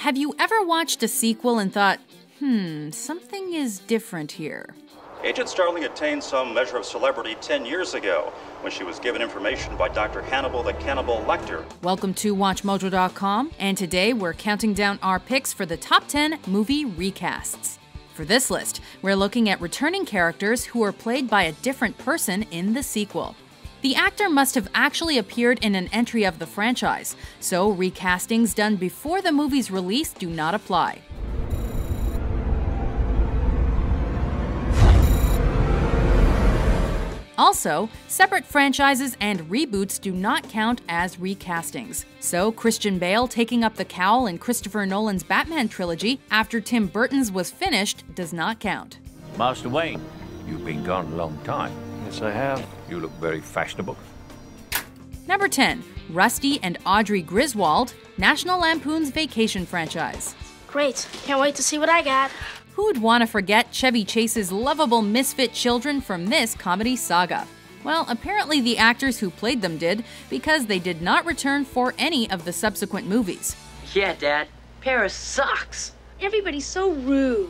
have you ever watched a sequel and thought, something is different here? Agent Starling attained some measure of celebrity 10 years ago when she was given information by Dr. Hannibal the Cannibal Lecter. Welcome to WatchMojo.com, and today we're counting down our picks for the top 10 movie recasts. For this list, we're looking at returning characters who are played by a different person in the sequel. The actor must have actually appeared in an entry of the franchise, so recastings done before the movie's release do not apply. Also, separate franchises and reboots do not count as recastings. So Christian Bale taking up the cowl in Christopher Nolan's Batman trilogy after Tim Burton's was finished does not count. Master Wayne, you've been gone a long time. Yes, I have. You look very fashionable. Number 10. Rusty and Audrey Griswold, National Lampoon's Vacation franchise. Great. Can't wait to see what I got. Who'd want to forget Chevy Chase's lovable misfit children from this comedy saga? Well, apparently the actors who played them did, because they did not return for any of the subsequent movies. Yeah, Dad. Paris sucks. Everybody's so rude.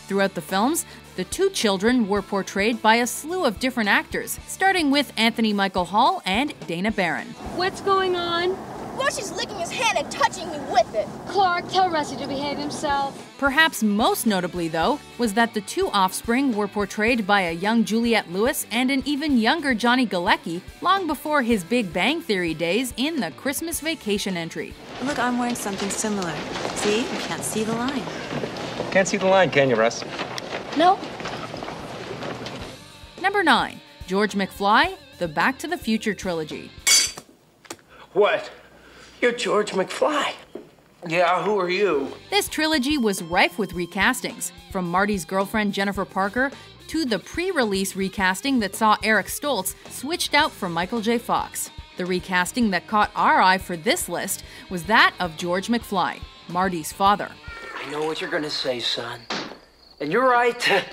Throughout the films, the two children were portrayed by a slew of different actors, starting with Anthony Michael Hall and Dana Barron. What's going on? Rusty's licking his hand and touching me with it. Clark, tell Rusty to behave himself. Perhaps most notably, though, was that the two offspring were portrayed by a young Juliette Lewis and an even younger Johnny Galecki long before his Big Bang Theory days in the Christmas Vacation entry. Look, I'm wearing something similar. See? You can't see the line. Can't see the line, can you, Russ? No. Number 9. George McFly, the Back to the Future trilogy. What? You're George McFly. Yeah, who are you? This trilogy was rife with recastings, from Marty's girlfriend Jennifer Parker to the pre-release recasting that saw Eric Stoltz switched out for Michael J. Fox. The recasting that caught our eye for this list was that of George McFly, Marty's father. I know what you're gonna say, son. And you're right.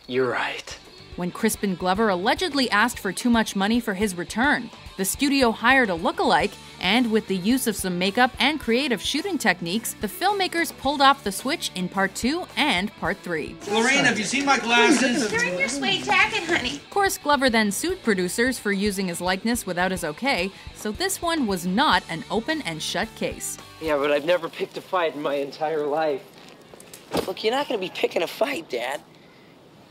You're right. When Crispin Glover allegedly asked for too much money for his return, the studio hired a look-alike, and with the use of some makeup and creative shooting techniques, the filmmakers pulled off the switch in Part 2 and Part 3. Lorraine, have you seen my glasses? They're in your suede jacket, honey. Of course, Glover then sued producers for using his likeness without his okay, so this one was not an open and shut case. Yeah, but I've never picked a fight in my entire life. Look, you're not gonna be picking a fight, Dad.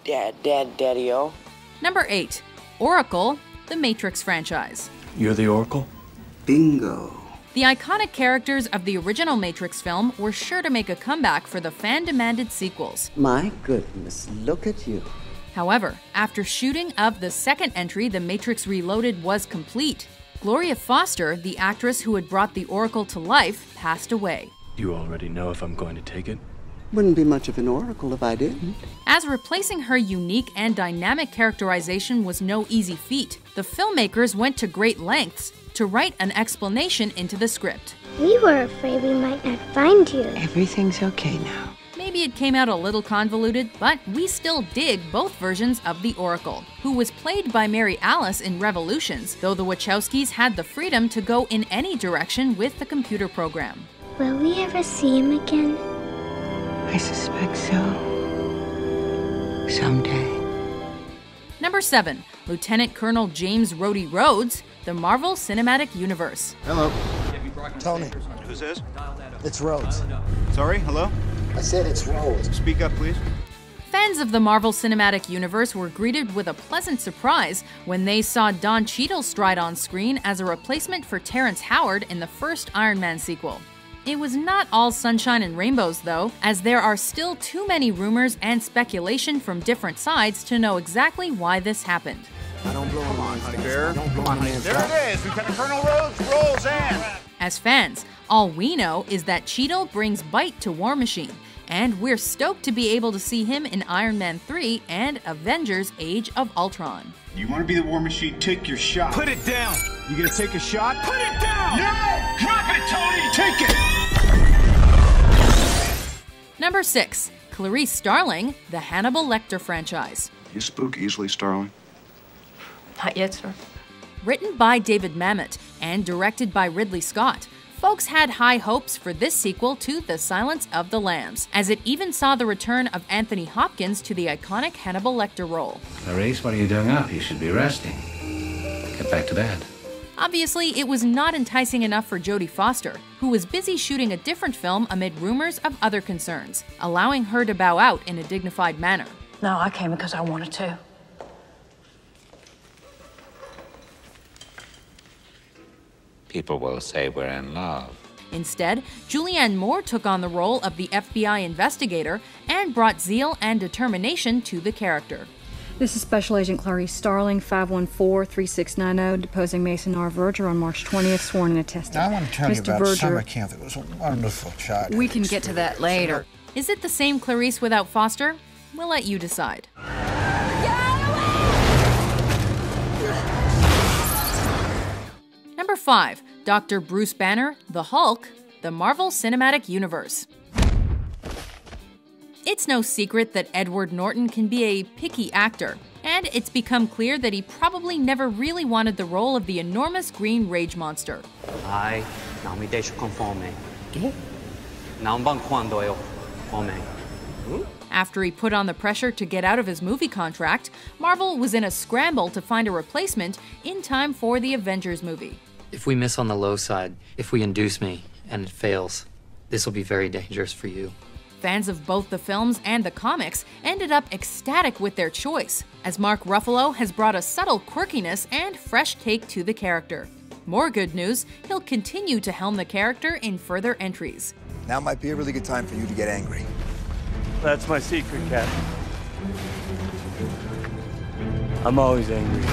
Daddy-o. Number 8. Oracle, the Matrix franchise. You're the Oracle? Bingo. The iconic characters of the original Matrix film were sure to make a comeback for the fan-demanded sequels. My goodness, look at you. However, after shooting of the second entry, The Matrix Reloaded was complete. Gloria Foster, the actress who had brought the Oracle to life, passed away. You already know if I'm going to take it? Wouldn't be much of an oracle if I didn't. As replacing her unique and dynamic characterization was no easy feat, the filmmakers went to great lengths to write an explanation into the script. We were afraid we might not find you. Everything's okay now. Maybe it came out a little convoluted, but we still dig both versions of the Oracle, who was played by Mary Alice in Revolutions, though the Wachowskis had the freedom to go in any direction with the computer program. Will we ever see him again? I suspect so. Someday. Number 7. Lieutenant Colonel James Rhodey Rhodes, the Marvel Cinematic Universe. Hello. Tony. Who's this? It's Rhodes. Sorry, hello? I said it's Rhodes. Speak up, please. Fans of the Marvel Cinematic Universe were greeted with a pleasant surprise when they saw Don Cheadle stride on screen as a replacement for Terrence Howard in the first Iron Man sequel. It was not all sunshine and rainbows, though, as there are still too many rumors and speculation from different sides to know exactly why this happened. I don't blow him on, honey bear. Come on, honey. There it is. Lieutenant Colonel Rhodes rolls in. As fans, all we know is that Cheadle brings bite to War Machine, and we're stoked to be able to see him in Iron Man 3 and Avengers Age of Ultron. You want to be the War Machine? Take your shot. Put it down! You gonna take a shot? Put it down! No! Drop it, Tony! Take it! Number 6. Clarice Starling, the Hannibal Lecter franchise. You spook easily, Starling? Not yet, sir. Written by David Mamet and directed by Ridley Scott, Folks had high hopes for this sequel to The Silence of the Lambs, as it even saw the return of Anthony Hopkins to the iconic Hannibal Lecter role. Clarice, what are you doing up? You should be resting. Get back to bed. Obviously, it was not enticing enough for Jodie Foster, who was busy shooting a different film amid rumors of other concerns, allowing her to bow out in a dignified manner. No, I came because I wanted to. People will say we're in love. Instead, Julianne Moore took on the role of the FBI investigator and brought zeal and determination to the character. This is Special Agent Clarice Starling, 514-3690, deposing Mason R. Verger on March 20th, sworn and attested. Now, I want to tell you Mr. about Verger, summer camp. It was a wonderful childhood. We can get to that later. Is it the same Clarice without Foster? We'll let you decide. Number 5. Dr. Bruce Banner, The Hulk, The Marvel Cinematic Universe. It's no secret that Edward Norton can be a picky actor, and it's become clear that he probably never really wanted the role of the enormous green rage monster. Ai, não me deixo conforme. Não bang quando eu come. After he put on the pressure to get out of his movie contract, Marvel was in a scramble to find a replacement in time for the Avengers movie. If we miss on the low side, if we induce me, and it fails, this will be very dangerous for you. Fans of both the films and the comics ended up ecstatic with their choice, as Mark Ruffalo has brought a subtle quirkiness and fresh take to the character. More good news, he'll continue to helm the character in further entries. Now might be a really good time for you to get angry. That's my secret, Captain. I'm always angry.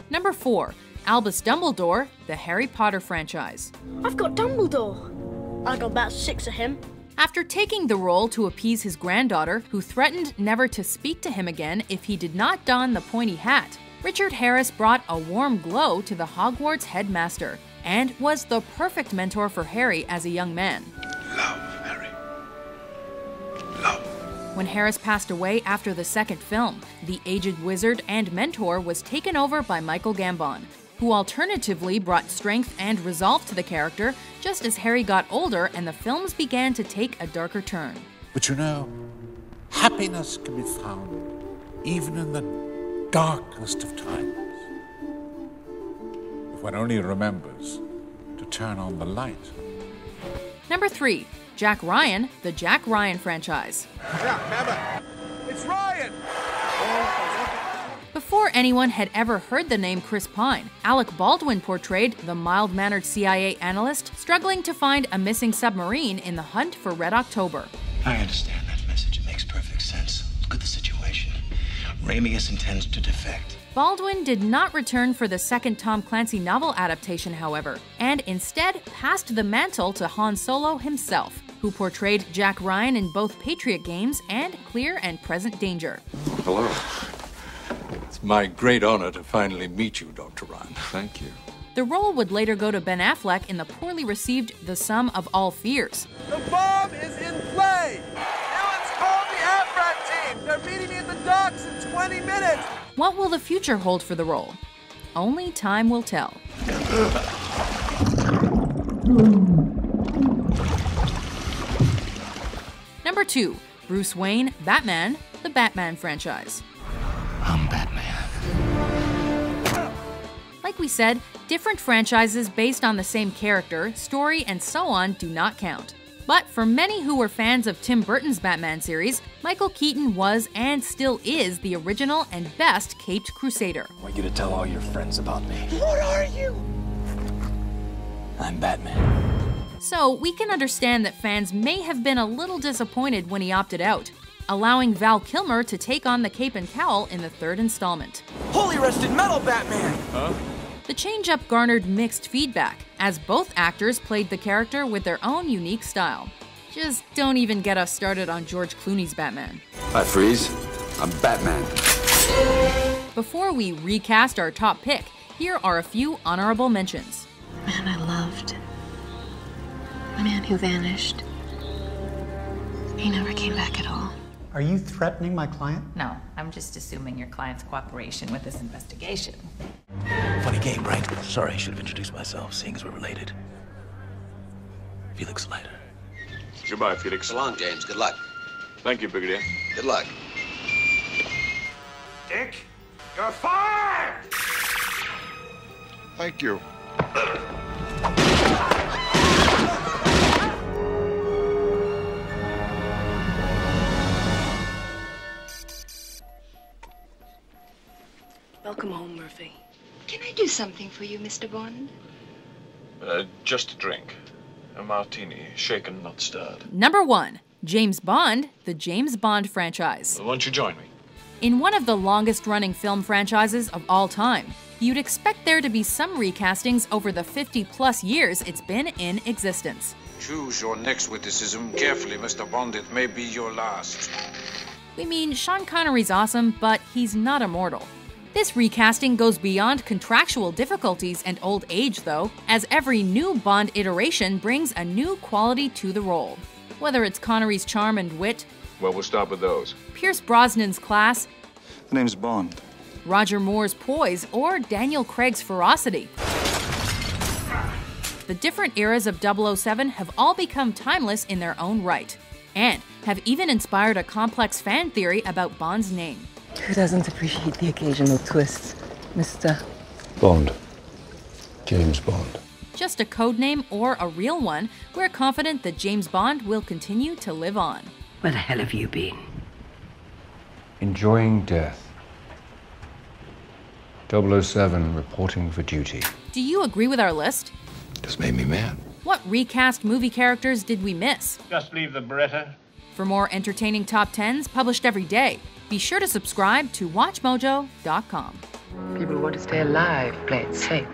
Number 4. Albus Dumbledore, the Harry Potter franchise. I've got Dumbledore. I got about 6 of him. After taking the role to appease his granddaughter, who threatened never to speak to him again if he did not don the pointy hat, Richard Harris brought a warm glow to the Hogwarts headmaster and was the perfect mentor for Harry as a young man. Love, Harry. Love. When Harris passed away after the second film, the aged wizard and mentor was taken over by Michael Gambon, who alternatively brought strength and resolve to the character just as Harry got older and the films began to take a darker turn. But you know, happiness can be found even in the darkest of times, if one only remembers to turn on the light. Number 3. Jack Ryan, the Jack Ryan franchise. Yeah, Hammer. It's Ryan! Before anyone had ever heard the name Chris Pine, Alec Baldwin portrayed the mild-mannered CIA analyst struggling to find a missing submarine in the hunt for Red October. I understand that message. It makes perfect sense. Look at the situation. Ramius intends to defect. Baldwin did not return for the second Tom Clancy novel adaptation, however, and instead passed the mantle to Han Solo himself, who portrayed Jack Ryan in both Patriot Games and Clear and Present Danger. Hello. It's my great honor to finally meet you, Dr. Ryan. Thank you. The role would later go to Ben Affleck in the poorly received The Sum of All Fears. The bomb is in play! Everyone's called the AFRAT team! They're meeting me at the docks in 20 minutes! What will the future hold for the role? Only time will tell. Number 2. Bruce Wayne, Batman, the Batman franchise. I'm Batman. Like we said, different franchises based on the same character, story, and so on do not count. But for many who were fans of Tim Burton's Batman series, Michael Keaton was and still is the original and best Caped Crusader. I want you to tell all your friends about me. What are you? I'm Batman. So we can understand that fans may have been a little disappointed when he opted out, allowing Val Kilmer to take on the cape and cowl in the third installment. Holy rusted metal, Batman! Huh? The change-up garnered mixed feedback, as both actors played the character with their own unique style. Just don't even get us started on George Clooney's Batman. Hi, Freeze. I'm Batman. Before we recast our top pick, here are a few honorable mentions. The man I loved. The man who vanished. He never came back at all. Are you threatening my client? No, I'm just assuming your client's cooperation with this investigation. Funny game, right? Sorry, I should have introduced myself, seeing as we're related. Felix Leiter. Goodbye, Felix. So long, James. Good luck. Thank you, Brigadier. Good luck. Dick, you're fired! Thank you. Welcome home, Murphy. Can I do something for you, Mr. Bond? Just a drink. A martini, shaken, not stirred. Number 1. James Bond, the James Bond franchise. Won't you join me? In one of the longest-running film franchises of all time, you'd expect there to be some recastings over the 50-plus years it's been in existence. Choose your next witticism carefully, Mr. Bond. It may be your last. We mean, Sean Connery's awesome, but he's not immortal. This recasting goes beyond contractual difficulties and old age, though, as every new Bond iteration brings a new quality to the role. Whether it's Connery's charm and wit, Well, we'll start with those. Pierce Brosnan's class, The name's Bond. Roger Moore's poise, or Daniel Craig's ferocity. The different eras of 007 have all become timeless in their own right, and have even inspired a complex fan theory about Bond's name. Who doesn't appreciate the occasional twists, Mr. Bond. James Bond. Just a code name or a real one, we're confident that James Bond will continue to live on. Where the hell have you been? Enjoying death. 007 reporting for duty. Do you agree with our list? Just made me mad. What recast movie characters did we miss? Just leave the Beretta. For more entertaining top 10s published every day, be sure to subscribe to WatchMojo.com. People want to stay alive, play it safe.